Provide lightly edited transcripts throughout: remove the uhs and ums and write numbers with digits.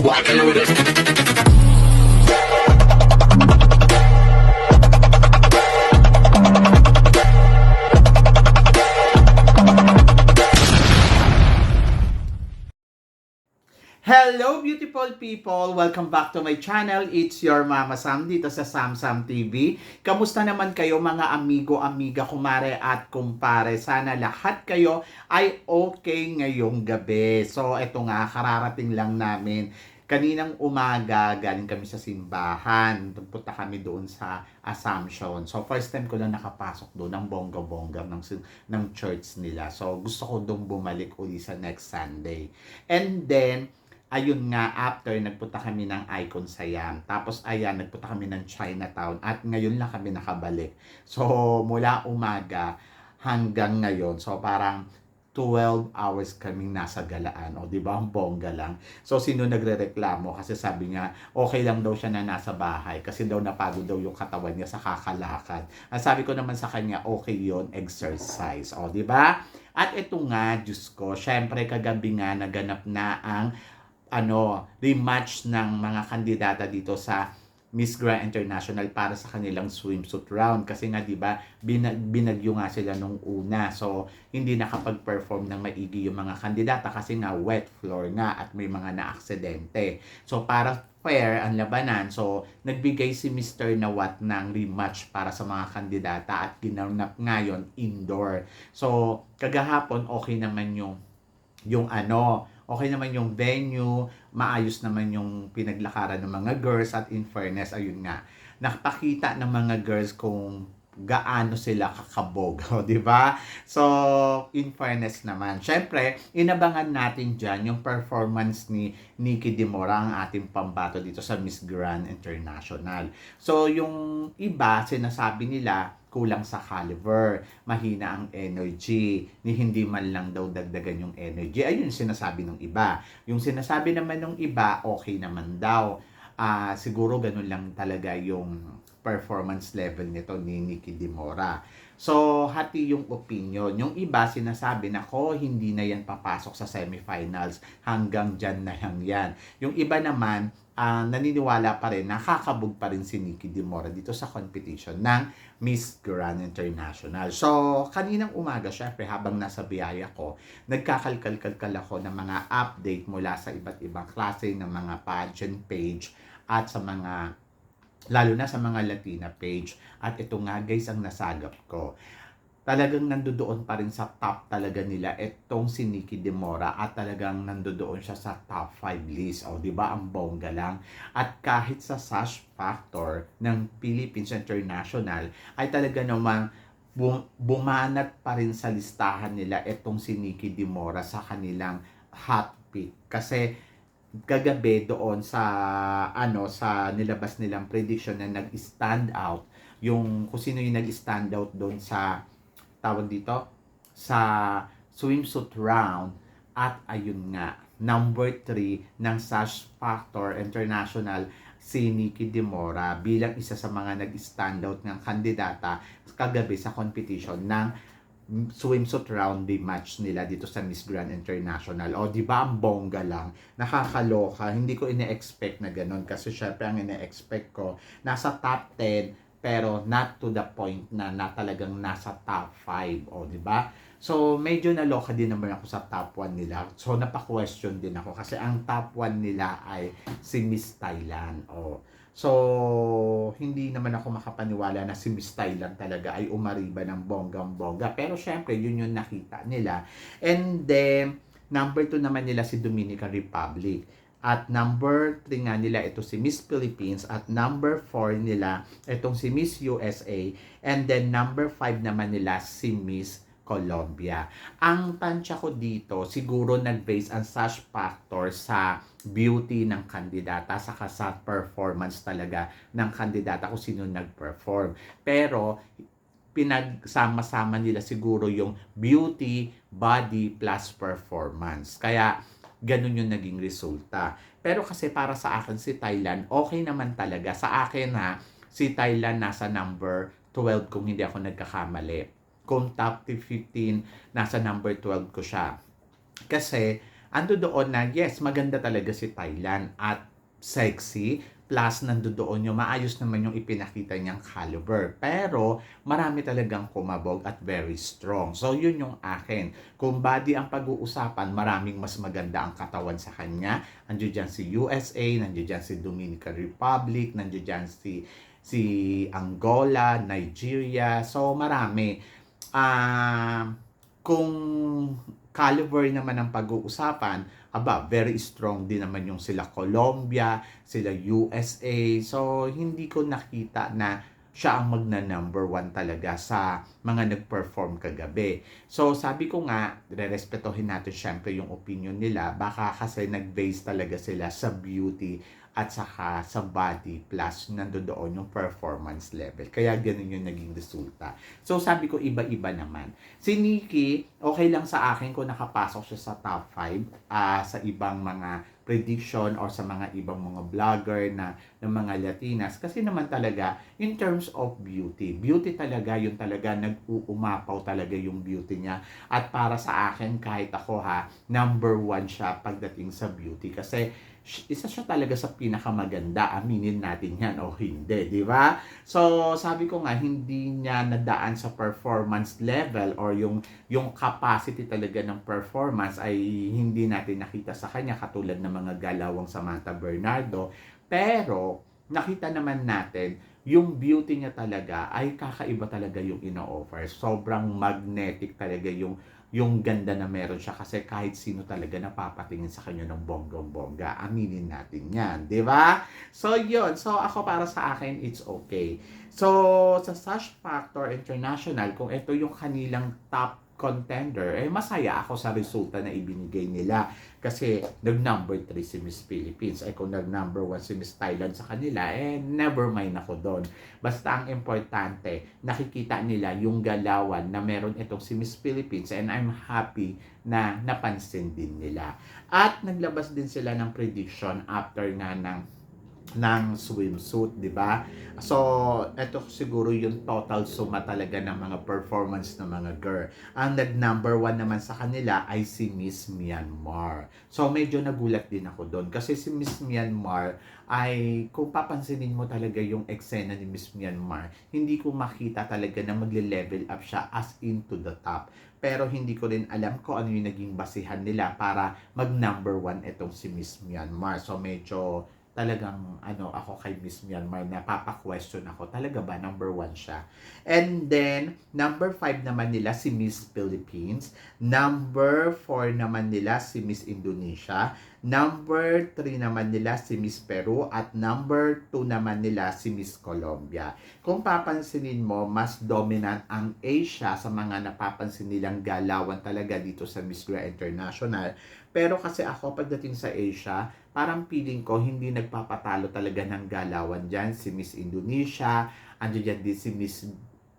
walking with it. Hello beautiful people! Welcome back to my channel. It's your Mama Sam dito sa Sam Sam TV. Kamusta naman kayo mga amigo, amiga, kumare at kumpare? Sana lahat kayo ay okay ngayong gabi. So eto nga, kararating lang namin. Kaninang umaga, galing kami sa simbahan. Punta kami doon sa Assumption. So first time ko lang nakapasok doon ng bongga-bongga ng church nila. So gusto ko doon bumalik uli sa next Sunday. And then, ayun nga, after, nagpunta kami ng Icon Siam. Tapos, ayan, nagpunta kami ng Chinatown. At ngayon lang kami nakabalik. So, mula umaga hanggang ngayon. So, parang 12 hours kaming nasa galaan. O, di ba? Ang bongga lang. So, sino nagrereklamo? Kasi sabi nga, okay lang daw siya na nasa bahay. Kasi daw napagod daw yung katawan niya sa kakalakad. Ang sabi ko naman sa kanya, okay yon, exercise. O, di ba? At ito nga, Diyos ko, syempre kagabi nga naganap na ang rematch ng mga kandidata dito sa Miss Grand International para sa kanilang swimsuit round. Kasi nga, di ba, binagyo nga sila nung una. So, hindi nakapag-perform ng maigi yung mga kandidata kasi nga wet floor nga at may mga na-aksidente. So, para fair ang labanan, so, nagbigay si Mr. Nawat ng rematch para sa mga kandidata at ginanap ngayon indoor. So, kagahapon, okay naman yung okay naman yung venue, maayos naman yung pinaglakaran ng mga girls at in fairness, ayun nga, nakapakita ng mga girls kung gaano sila kakabog, di ba? So, in fairness naman, syempre, inabangan natin dyan yung performance ni Nikki Dimora, ang ating pambato dito sa Miss Grand International. So, yung iba, sinasabi nila, kulang sa caliber, mahina ang energy, ni hindi man lang daw dagdagan yung energy. Ayun yung sinasabi ng iba. Yung sinasabi naman ng iba, okay naman daw. Siguro ganun lang talaga yung performance level nito ni Nikki Dimora. So, hati yung opinion. Yung iba sinasabi na hindi na yan papasok sa semifinals, hanggang dyan na yan. Yung iba naman, naniniwala pa rin, nakakabog pa rin si Nikki Dimora dito sa competition ng Miss Grand International. So, kaninang umaga, syempre, habang nasa biyaya ko, nagkakalkal-kalkal ako ng mga update mula sa iba't ibang klase ng mga pageant page at sa mga, lalo na sa mga Latina page. At ito nga guys, ang nasagap ko. Talagang nandoon pa rin sa top talaga nila itong si Nikki Dimora at talagang nandoon siya sa top 5 list. O, di ba? Ang bongga lang. At kahit sa Sash Factor ng Philippines International ay talaga namang bumanat pa rin sa listahan nila itong si Nikki Dimora sa kanilang hot pick. Kasi kagabi doon sa sa nilabas nilang prediction na nag-stand out yung kung sino yung nag-stand out doon sa tawag dito sa swimsuit round, at ayun nga, number 3 ng Sash Factor International si Nikki Dimora bilang isa sa mga nag-stand out ng kandidata kagabi sa competition ng swimsuit round match nila dito sa Miss Grand International. O, di ba, ang bongga lang, nakakaloka, hindi ko ine-expect na ganun kasi syempre ang ine-expect ko nasa top 10 pero not to the point na talagang nasa top 5, o, di ba? So, medyo naloka din naman ako sa top 1 nila. So, napa-question din ako kasi ang top 1 nila ay si Miss Thailand. O, so, hindi naman ako makapaniwala na si Miss Thailand talaga ay umariba ng bonggang-bongga. Pero, syempre, yun yung nakita nila. And then, number 2 naman nila si Dominican Republic. At number 3 nga nila ito si Miss Philippines. At number 4 nila itong si Miss USA. And then number 5 naman nila si Miss Colombia. Ang tansya ko dito, siguro nag-base ang Sash Factor sa beauty ng kandidata saka sa performance talaga ng kandidata kung sino nag-perform. Pero pinagsama-sama nila siguro yung beauty, body plus performance. Kaya ganun yung naging resulta. Pero kasi para sa akin si Thailand, okay naman talaga. Sa akin si Thailand nasa number 12 kung hindi ako nagkakamali. Kung top 15, nasa number 12 ko siya. Kasi ando doon na yes, maganda talaga si Thailand at sexy. Plus, nando doon yung maayos naman yung ipinakita niyang caliber. Pero, marami talagang kumabog at very strong. So, yun yung akin. Kung body ang pag-uusapan, maraming mas maganda ang katawan sa kanya. Nandiyo dyan si USA, nandiyo dyan si Dominican Republic, nandiyo dyan si Angola, Nigeria. So, marami. Kung caliber naman ang pag-uusapan, very strong din naman yung sila Colombia, sila USA. So, hindi ko nakita na siya ang magna-number 1 talaga sa mga nag-perform kagabi. So, sabi ko nga, respetuhin natin syempre yung opinion nila. Baka kasi nag-base talaga sila sa beauty at saka sa body plus nandoon yung performance level. Kaya ganun yung naging resulta. So, sabi ko iba-iba naman. Si Nikki, okay lang sa akin kung nakapasok siya sa top 5 sa ibang mga prediction or sa mga ibang mga vlogger na ng mga Latinas kasi naman talaga in terms of beauty talaga yun talaga nag-uumapaw talaga yung beauty niya at para sa akin kahit ako number 1 siya pagdating sa beauty kasi isa siya talaga sa pinakamaganda, aminin natin yan o hindi, di ba? So, sabi ko nga, hindi niya nadaan sa performance level or yung capacity talaga ng performance ay hindi natin nakita sa kanya katulad ng mga galawang Samantha Bernardo. Pero, nakita naman natin, yung beauty niya talaga ay kakaiba talaga yung ino-offer. Sobrang magnetic talaga yung ganda na meron siya kasi kahit sino talaga napapatingin sa kanya ng bonggang-bongga. Aminin natin yan, di ba? So, yun. So, ako para sa akin, it's okay. So, sa Sash Factor International, kung ito yung kanilang top contender, masaya ako sa resulta na ibinigay nila. Kasi nag-number 3 si Miss Philippines. Kung nag-number 1 si Miss Thailand sa kanila, never mind ako doon. Basta ang importante, nakikita nila yung galawan na meron itong si Miss Philippines and I'm happy na napansin din nila. At naglabas din sila ng prediction after nga ng swimsuit, di ba? So, ito siguro yung total suma talaga ng mga performance ng mga girl. Ang nag-number 1 naman sa kanila ay si Miss Myanmar. So, medyo nagulat din ako doon. Kasi si Miss Myanmar ay, kung papansinin mo talaga yung eksena ni Miss Myanmar, hindi ko makita talaga na magle-level up siya as into the top. Pero hindi ko rin alam kung ano yung naging basihan nila para mag-number 1 itong si Miss Myanmar. So, medyo talagang ako kay Miss Myanmar napapa-question ako, talaga ba number 1 siya? And then number 5 naman nila si Miss Philippines, number 4 naman nila si Miss Indonesia, number 3 naman nila si Miss Peru at number 2 naman nila si Miss Colombia. Kung papansinin mo, mas dominant ang Asia sa mga napapansin nilang galawan talaga dito sa Miss Grand International. Pero kasi ako pagdating sa Asia, parang feeling ko hindi nagpapatalo talaga ng galawan dyan. Si Miss Indonesia, andyan dyan din si Miss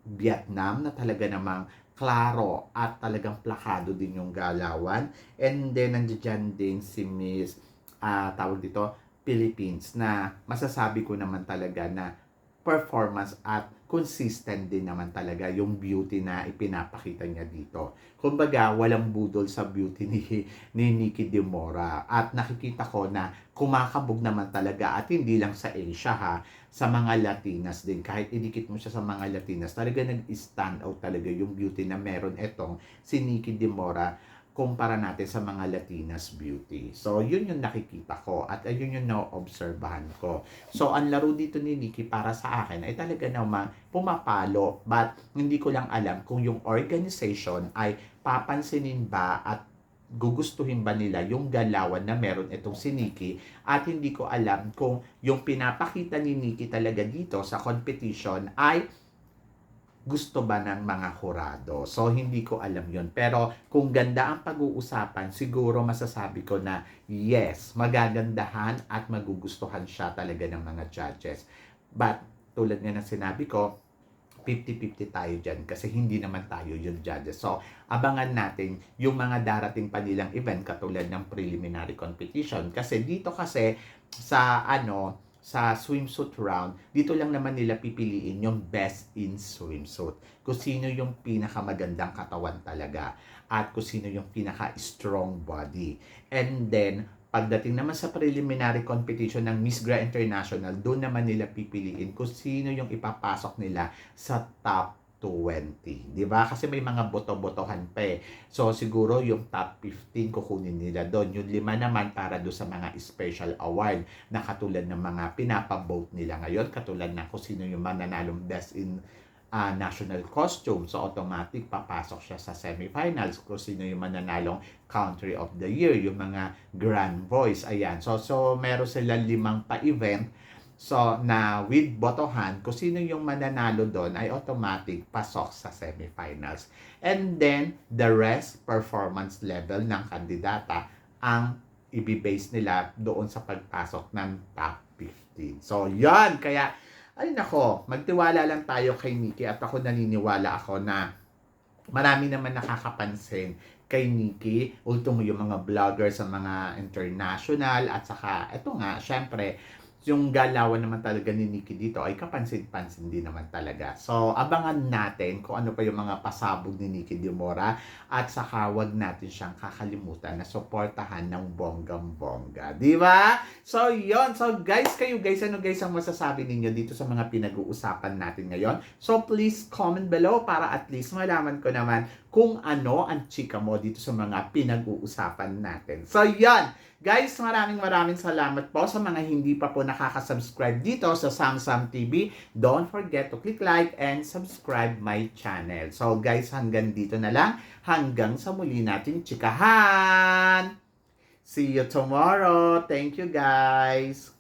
Vietnam na talaga namang klaro at talagang plakado din yung galawan. And then andyan din si Miss, tawag dito, Philippines na masasabi ko naman talaga na performance at consistent din naman talaga yung beauty na ipinapakita niya dito. Kumbaga, walang budol sa beauty ni Nikki De Mora. At nakikita ko na kumakabog naman talaga at hindi lang sa Asia sa mga Latinas din. Kahit idikit mo siya sa mga Latinas, talaga nag-stand out talaga yung beauty na meron etong si Nikki De Mora kumpara natin sa mga Latinas beauty. So, yun yung nakikita ko at yun yung na-obserbahan ko. So, ang laro dito ni Nikki para sa akin ay talaga naman pumapalo but hindi ko lang alam kung yung organization ay papansinin ba at gugustuhin ba nila yung galawan na meron itong si Nikki at hindi ko alam kung yung pinapakita ni Nikki talaga dito sa competition ay gusto ba ng mga hurado. So, hindi ko alam yon. Pero, kung ganda ang pag-uusapan, siguro masasabi ko na yes, magagandahan at magugustuhan siya talaga ng mga judges. But, tulad nga ng sinabi ko, 50-50 tayo dyan kasi hindi naman tayo yung judges. So, abangan natin yung mga darating pa nilang event katulad ng preliminary competition. Kasi dito kasi sa swimsuit round, dito lang naman nila pipiliin yung best in swimsuit. Kung sino yung pinakamagandang katawan talaga. at kung sino yung pinaka-strong body. And then, pagdating naman sa preliminary competition ng Miss Grand International, doon naman nila pipiliin kung sino yung ipapasok nila sa top 20. Di ba? Kasi may mga boto-botohan pa eh. So, siguro yung top 15 kukunin nila doon. Yung 5 naman para doon sa mga special award na katulad ng mga pinapavote nila ngayon. Katulad na kung sino yung mananalong best in national costume. So, automatic papasok siya sa semifinals kung sino yung mananalong country of the year, yung mga grand voice. Ayan. So meron sila 5 pa-event. So, na with botohan, kung sino yung mananalo doon ay automatic pasok sa semifinals. And then, the rest, performance level ng kandidata ang ibibase nila doon sa pagpasok ng top 15. So, yan. Kaya, ay nako, magtiwala lang tayo kay Nikki at ako naniniwala ako na marami naman nakakapansin kay Nikki. Ultimo yung mga vlogger sa mga international at saka, eto nga, syempre, yung galawan naman talaga ni Nikki dito ay kapansin-pansin din naman talaga. So, abangan natin kung ano pa yung mga pasabog ni Nikki Dimora at saka wag natin siyang kakalimutan na suportahan ng bonggang-bongga. Di ba? So, yon. So, guys, ano guys ang masasabi ninyo dito sa mga pinag-uusapan natin ngayon? So, please comment below para at least malaman ko naman kung ano ang chika mo dito sa mga pinag-uusapan natin. So, yon. Guys, maraming salamat po sa mga hindi pa po nakaka-subscribe dito sa Samsam TV. Don't forget to click like and subscribe my channel. So guys, hanggang dito na lang. Hanggang sa muli nating chikahan. See you tomorrow. Thank you guys.